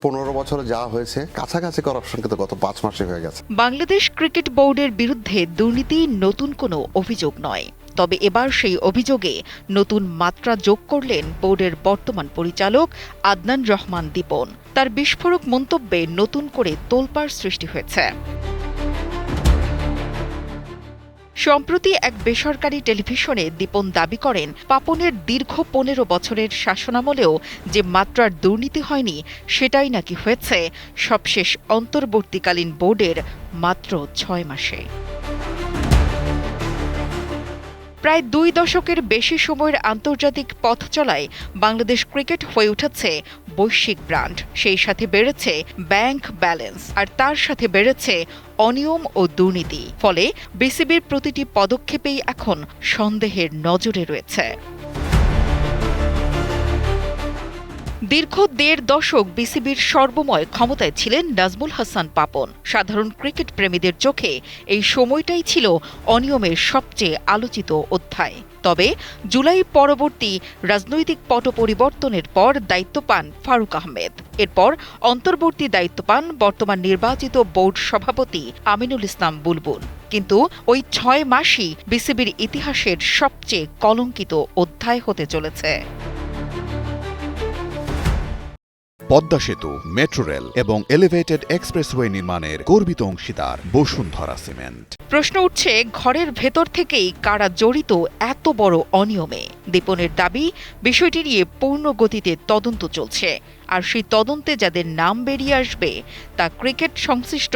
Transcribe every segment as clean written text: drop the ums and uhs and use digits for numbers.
15 বছরে যা হয়েছে কাছাকাছি করাপশন কিন্তু গত 5 মাসে হয়ে গেছে। বাংলাদেশ ক্রিকেট বোর্ডের বিরুদ্ধে দুর্নীতি নতুন কোনো অভিযোগ নয়, তবে এবার সেই অভিযোগে নতুন মাত্রা যোগ করলেন বোর্ডের বর্তমান পরিচালক আদনান রহমান দীপন। তার বিস্ফোরক মন্তব্যে নতুন করে তোলপাড় সৃষ্টি হয়েছে। সম্প্রতি এক বেসরকারি টেলিভিশনে দীপন দাবি করেন, পাপনের দীর্ঘ 15 বছরের শাসনামলেও যে মাত্রার দুর্নীতি হয়নি সেটাই নাকি হয়েছে সবশেষ অন্তর্বর্তীকালীন বোর্ডের মাত্র 6 মাসে। প্রায় 2 দশকের বেশি সময়ের আন্তর্জাতিক পথ চলায় বাংলাদেশ ক্রিকেট হয়ে উঠেছে বৈশ্বিক ব্র্যান্ড। সেই সাথে বেড়েছে ব্যাংক ব্যালেন্স, আর তার সাথে বেড়েছে অনিয়ম ও দুর্নীতি। ফলে বিসিবির প্রতিটি পদক্ষেপেই এখন সন্দেহের নজরে রয়েছে। দীর্ঘ 1.5 দশক বিসিবির সর্বময় ক্ষমতায় ছিলেন নাজমুল হাসান পাপন। সাধারণ ক্রিকেট প্রেমীদের চোখে এই সময়টাই ছিল অনিয়মের সবচেয়ে আলোচিত অধ্যায়। তবে জুলাই পরবর্তী রাজনৈতিক পট পরিবর্তনের পর দায়িত্ব পান ফারুক আহমেদ। এরপর অন্তর্বর্তী দায়িত্ব পান বর্তমান নির্বাচিত বোর্ড সভাপতি আমিনুল ইসলাম বুলবুল। কিন্তু ওই 6 মাসই বিসিবির ইতিহাসের সবচেয়ে কলঙ্কিত অধ্যায় হতে চলেছে। পদ্মা সেতু, মেট্রো রেল এবং এলিভেটেড এক্সপ্রেসওয়ে নির্মাণের গর্বিত অংশীদার বসুন্ধরা সিমেন্ট। প্রশ্ন উঠছে, ঘরের ভেতর থেকেই কারা জড়িত এত বড় অনিয়মে? দীপনের দাবি, বিষয়টি নিয়ে পূর্ণ গতিতে তদন্ত চলছে, আর সেই তদন্তে যাদের নাম বেরিয়ে আসবে তা ক্রিকেট সংশ্লিষ্ট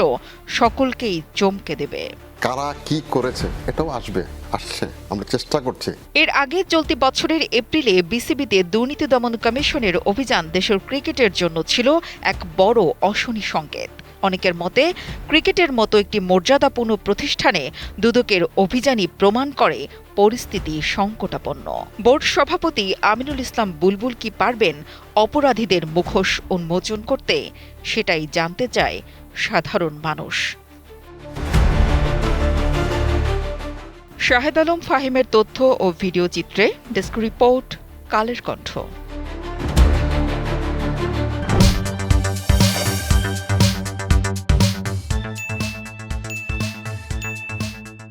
সকলকেই চমকে দেবে। কারা কি করেছে এটাও আসছে, আমরা চেষ্টা করছি। এর আগে চলতি বছরের এপ্রিলে বিসিবিতে দুর্নীতি দমন কমিশনের অভিযান দেশের ক্রিকেটের জন্য ছিল এক বড় অশনি সংকেত। অনেকের মতে, ক্রিকেটের মতো একটি মর্যাদাপূর্ণ প্রতিষ্ঠানে দুদকের অভিযানই প্রমাণ করে পরিস্থিতি সংকটাপন্ন। বোর্ড সভাপতি আমিনুল ইসলাম বুলবুল কি পারবেন অপরাধীদের মুখোশ উন্মোচন করতে? সেটাই জানতে চায় সাধারণ মানুষ। শাহেদ আলম ফাহিমের তথ্য ও ভিডিও চিত্রে ডেস্ক রিপোর্ট, কালের কণ্ঠ।